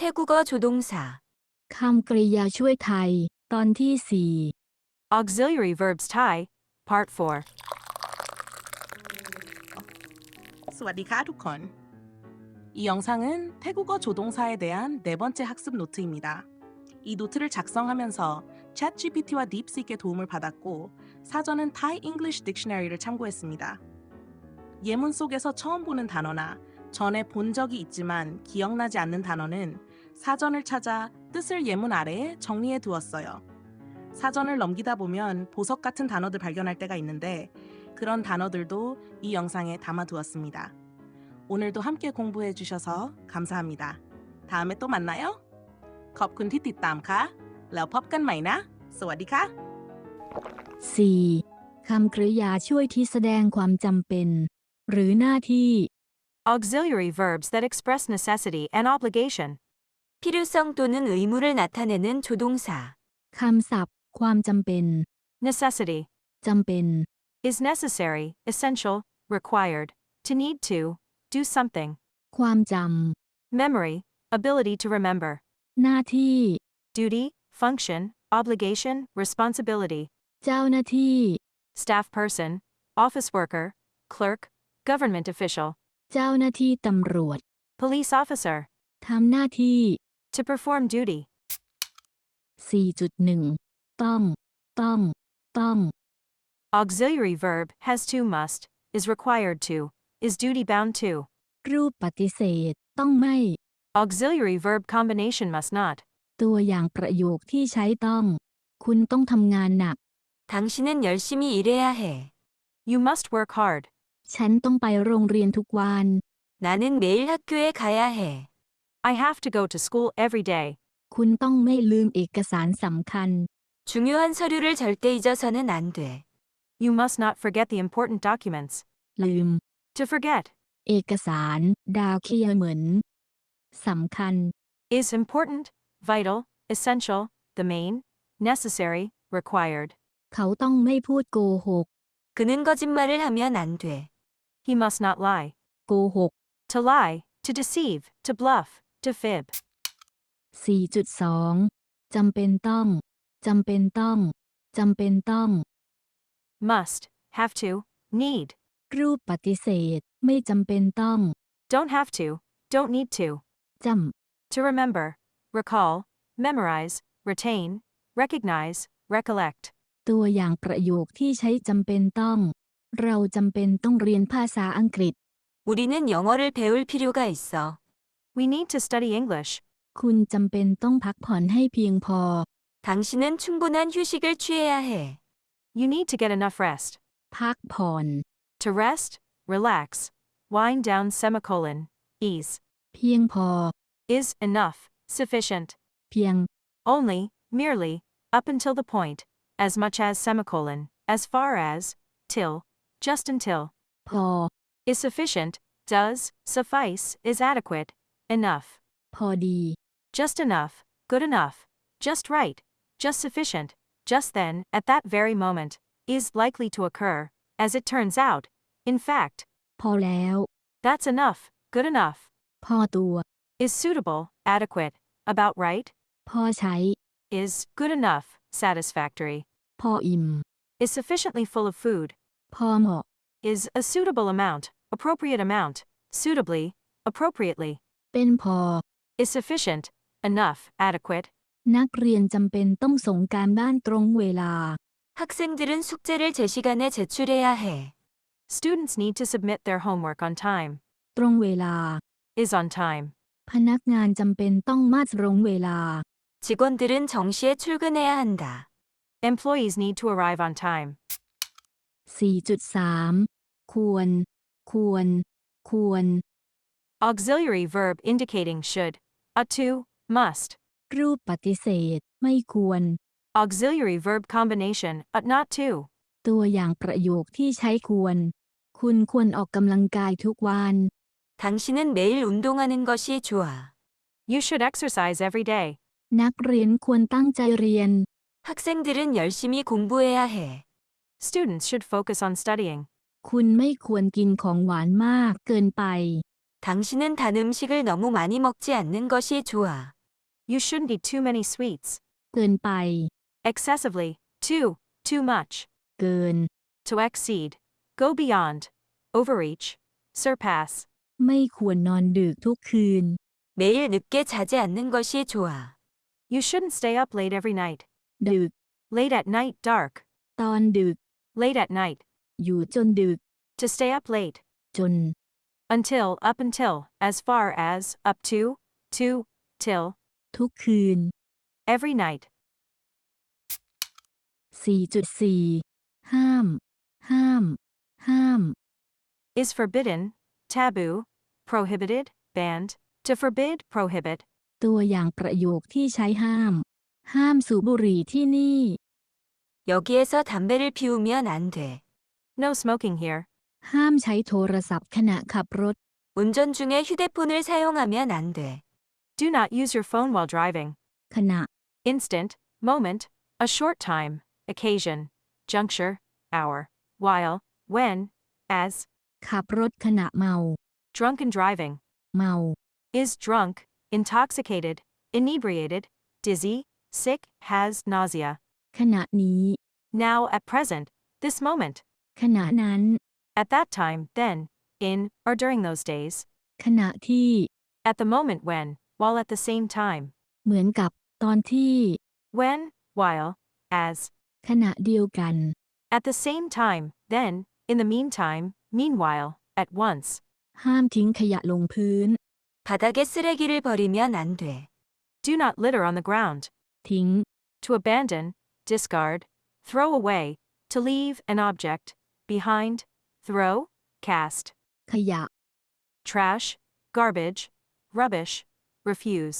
태국어 조동사 คำกริยาช่วยไทยตอนที่ Auxiliary Verbs Thai Part 4 สวัสดีค่ะทุกคน 이 영상은 태국어 조동사에 대한 네 번째 학습 노트입니다. 이 노트를 작성하면서 챗GPT와 딥시크의 도움을 받았고 사전은 Thai English Dictionary를 참고했습니다. 예문 속에서 처음 보는 단어나 전에 본 적이 있지만 기억나지 않는 단어는 사전을 찾아 뜻을 예문 아래에 정리해 두었어요. 사전을 넘기다 보면 보석 같은 단어들 발견할 때가 있는데 그런 단어들도 이 영상에 담아두었습니다. 오늘도 함께 공부해 주셔서 감사합니다. 다음에 또 만나요. ขอบคุณที่ติดตามค่ะ แล้วพบกันใหม่นะ สวัสดีค่ะ 4. คำกริยาช่วยที่แสดงความจำเป็นหรือหน้าที่ Auxiliary verbs that express necessity and obligation 필요성 또는 의무를 나타내는 조동사 คำศัพท์ ความจำเป็น necessity จำเป็น is necessary, essential, required, to need to, do something ความจ memory, ability to remember ำหน้าที่ duty, function, obligation, responsibility เจ้าหน้าที่ staff person, office worker, clerk, government official เจ้าหน้าที่ตำรวจ police officer ทำหน้าที่ to perform duty 4.1 ต้อง Auxiliary verb has to must, is required to, is duty bound to รูปปฏิเสธ ต้องไม่ Auxiliary verb combination must not ตัวอย่างประโยคที่ใช้ต้อง คุณต้องทำงานหนัก 당신은 열심히 일해야 해. You must work hard. ฉันต้องไปโรงเรียนทุกวัน 나는 매일 학교에 가야 해. I have to go to school every day. คุณต้องไม่ลืมเอกสารสำคัญ 중요한 서류를 절대 잊어서는 안 돼. You must not forget the important documents. ลืม To forget เอกสาร ดาวเคียเหมือนสำคัญ is important, vital, essential, the main, necessary, required. เขาต้องไม่พูดโกหก 그는 거짓말을 하면 안 돼. He must not lie. โกหก To lie, to deceive, to bluff, to fib. 4.2 จำเป็นต้อง Must, have to, need. รูปปฏิเสธ ไม่จำเป็นต้อง Don't have to, don't need to. จ To remember, recall, memorize, retain, recognize, recollect. ำตัวอย่างประโยคที่ใช้จำเป็นต้อง เราจำเป็นต้องเรียนภาษาอังกฤษ 우리는 영어를 배울 필요가 있어. We need to study English. คุณจำเป็นต้องพักผ่อนให้เพียงพอ 당신은 충분한 휴식을 취해야 해. You need to get enough rest. พักผ่อน To rest, relax, wind down semicolon, ease. เพียงพอ Is enough, sufficient. เพียง Only, merely, up until the point, as much as semicolon, as far as, till, just until. พอ Is sufficient, does, suffice, is adequate, enough. พอดี Just enough, good enough, just right, just sufficient, just then, at that very moment, is likely to occur, as it turns out, in fact. พอแล้ว That's enough, good enough. พอตัว Is suitable, adequate, about right. พอใช้ Is good enough, satisfactory. พออิ่ม Is sufficiently full of food. พอเหมาะ Is a suitable amount, appropriate amount, suitably, appropriately. เป็นพอ Is sufficient, enough, adequate. นักเรียนจำเป็นต้องส่งการบ้านตรงเวลา 학생들은 숙제를 제 시간에 제출해야 해. Students need to submit their homework on time. ตรงเวลา Is on time. พนักงานจำเป็นต้องมาตรงเวลา 직원들은 정시에 출근해야 한다. Employees need to arrive on time. 4.3 ควร Auxiliary verb indicating should, ought to, must. รูปปฏิเสธ ไม่ควร Auxiliary verb combination, ought not to. ตัวอย่างประโยคที่ใช้ควร คุณควรออกกำลังกายทุกวัน 당신은 매일 운동하는 것이 좋아. You should exercise every day. นักเรียนควรตั้งใจเรียน 학생들은 열심히 공부해야 해. Students should focus on studying. คุณไม่ควรกินของหวานมากเกินไป 당신은 단 음식을 너무 많이 먹지 않는 것이 좋아. You shouldn't eat too many sweets. เกินไป Excessively. Too much. เกิน To exceed. Go beyond. Overreach. Surpass. ไม่ควรนอนดึกทุกคืน 매일 늦게 자지 않는 것이 좋아. You shouldn't stay up late every night. ดึก Late at night, dark. ตอนดึก Late at night. อยู่จนดึก To stay up late. จน Until, up until, as far as, up to, till, ทุกคืน every night. 4.4 ห้าม ห้าม ห้าม Is forbidden, taboo, prohibited, banned. To forbid, prohibit. ตัวอย่างประโยคที่ใช้ห้าม ห้ามสูบบุหรี่ที่นี่ 여기에서 담배를 피우면 안 돼. No smoking here. ห้ามใช้โทรศัพท์ขณะขับรถ 운전 중에 휴대폰을 사용하면 안 돼. Do not use your phone while driving. ขณะ Instant, moment, a short time, occasion, juncture, hour, while, when, as. ขับรถขณะเมา Drunken driving. เมา Is drunk, intoxicated, inebriated, dizzy, sick, has nausea. ขณะนี้ Now, at present, this moment. ขณะนั้น At that time, then, in, or during those days. ขณะที่ At the moment when, while at the same time. เหมือนกับ ตอนที่ When, while, as. ขณะเดียวกัน At the same time, then, in the meantime, meanwhile, at once. ห้ามทิ้งขยะลงพื้น 바닥에 쓰레기를 버리면 안 돼. Do not litter on the ground. ทิ้ง To abandon, discard, throw away, to leave an object, behind, throw, cast. ขยะ Trash, garbage, rubbish, refuse.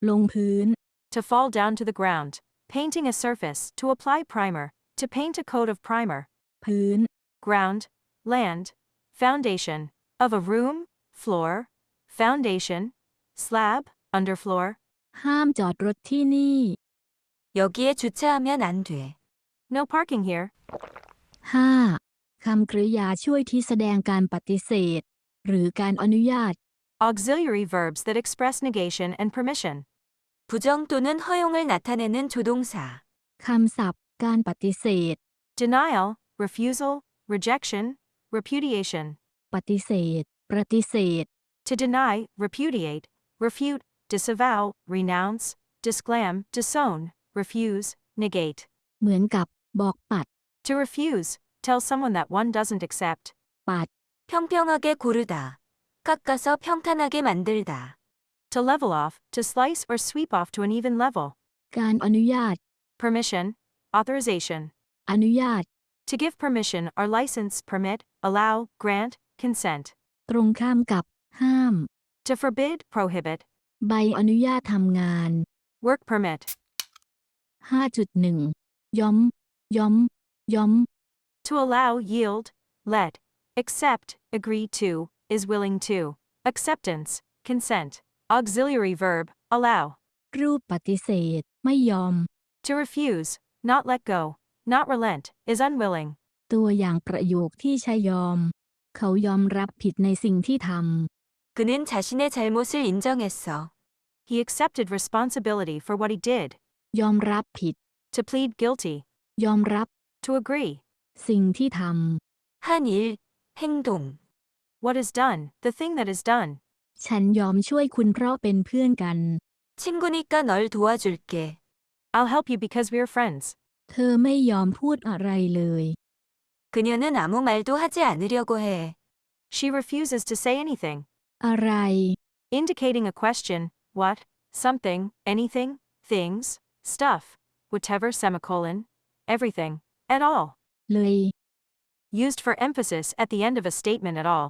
ลงพื้น To fall down to the ground, painting a surface, to apply primer, to paint a coat of primer. พื้น Ground, land, foundation, of a room, floor, foundation, slab, underfloor. ห้ามจอดรถที่นี่ 여기에 주차하면 안 돼. No parking here. 5. คำกริยาช่วยที่แสดงการปฏิเสธ หรือการอนุญาต Auxiliary verbs that express negation and permission. 부정 또는 허용을 나타내는 조동사. คำศัพท์ การปฏิเสธ Denial, refusal, rejection, repudiation. ปฏิเสธ ปฏิเสธ To deny, repudiate, refute, disavow, renounce, disclaim, disown, refuse, negate. เหมือนกับ บอกปัด To refuse, tell someone that one doesn't accept. ปัด 평평하게 고르다. 깎아서 평탄하게 만들다. To level off, to slice or sweep off to an even level. การอนุญาต Permission, authorization. อนุญาต To give permission or license, permit, allow, grant, consent. ตรงข้ามกับ ห้าม To forbid, prohibit. ใบอนุญาตทำงาน Work permit. 5.1 ย้อม ย้อม ย้อม To allow, yield, let, accept, agree to, is willing to. Acceptance, consent. Auxiliary verb, allow. รูปปฏิเสธ ไม่ยอม To refuse, not let go, not relent, is unwilling. ตัวอย่างประโยคที่ใช้ยอม เขายอมรับผิดในสิ่งที่ท 그는 자신의 잘못을 인정했어. He accepted responsibility for what he did. ำ ยอมรับผิด To plead guilty. ยอมรับ To agree. สิ่งที่ท 한 일, 행동. What is done, the thing that is done. ำ ฉันยอมช่วยคุณเพราะเป็นเพื่อนกัน 친구니까 널 도와줄게. I'll help you because we're friends. เธอไม่ยอมพูดอะไรเลย 그녀는 아무 말도 하지 않으려고 해. She refuses to say anything. อะไร Indicating a question, what, something, anything, things, stuff, whatever semicolon, everything, at all. เลย Used for emphasis at the end of a statement at all.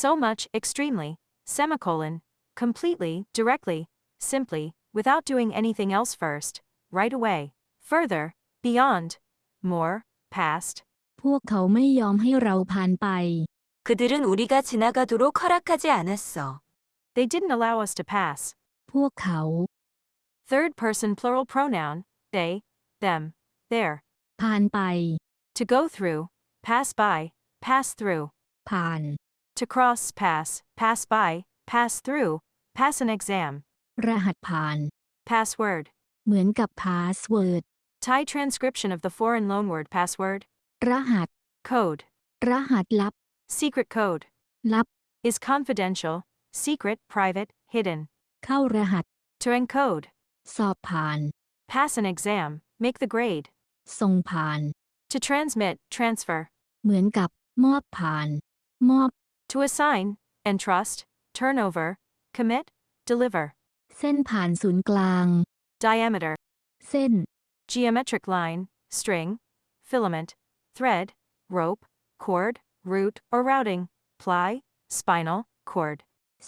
So much, extremely, semicolon, completely, directly, simply, without doing anything else first, right away, further, beyond, more, past. พวกเขาไม่ยอมให้เราผ่านไป 그들은 우리가 지나가도록 허락하지 않았어. They didn't allow us to pass. พวกเขา Third person plural pronoun, they, them, their. ผ่านไป To go through, pass by, pass through. ผ่าน To cross, pass by, pass through, pass an exam. รหัสผ่าน Password. เหมือนกับ password Thai transcription of the foreign loanword password. รหัส Code. รหัสลับ Secret code. ลับ Is confidential, secret, private, hidden. เข้ารหัส To encode. สอบผ่าน Pass an exam, make the grade. ส่งผ่าน To transmit, transfer. เหมือนกับ มอบผ่าน มอบ To assign, entrust, turn over, commit, deliver. เส้นผ่านศูนย์กลาง Diameter. เส้น Geometric line, string, filament, thread, rope, cord, root or routing, ply, spinal, cord.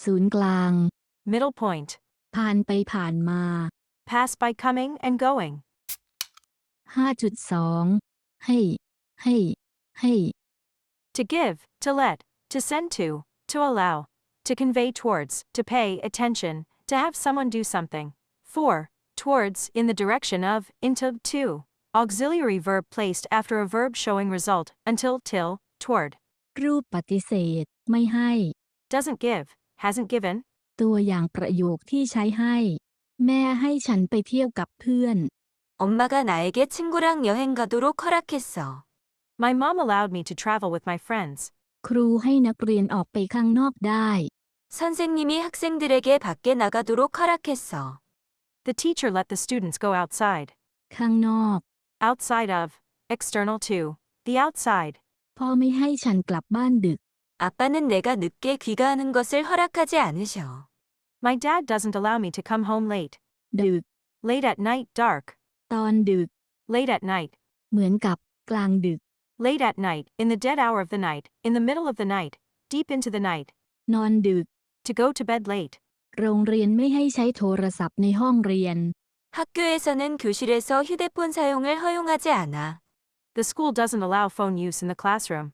ศูนย์กลาง Middle point. ผ่านไปผ่านมา Pass by coming and going. 5.2 ให้ ให้ ให้ To give, to let, to send to allow, to convey towards, to pay attention, to have someone do something. 4. Towards, in the direction of, into, to. Auxiliary verb placed after a verb showing result, until, till, toward. รูปปฏิเสธ ไม่ให้ Doesn't give, hasn't given. ตัวอย่างประโยคที่ใช้ให้ แม่ให้ฉันไปเที่ยวกับเพื่อน 엄마가 나에게 친구랑 여행 가도록 허락했어. My mom allowed me to travel with my friends. ครูให้นักเรียนออกไปข้างนอกได้ 선생님이 학생들에게 밖에 나가도록 허락했어. The teacher let the students go outside. ข้างนอก Outside of, external to, the outside. พ่อไม่ให้ฉันกลับบ้านดึก 아빠는 내가 늦게 귀가하는 것을 허락하지 않으셔. My dad doesn't allow me to come home late. ดึก Late at night, dark. ตอนดึก Late at night. เหมือนกับ กลางดึก Late at night, in the dead hour of the night, in the middle of the night, deep into the night. นอนดึก To go to bed late. โรงเรียนไม่ให้ใช้โทรศัพท์ในห้องเรียน 학교에서는 교실에서 휴대폰 사용을 허용하지 않아. The school doesn't allow phone use in the classroom.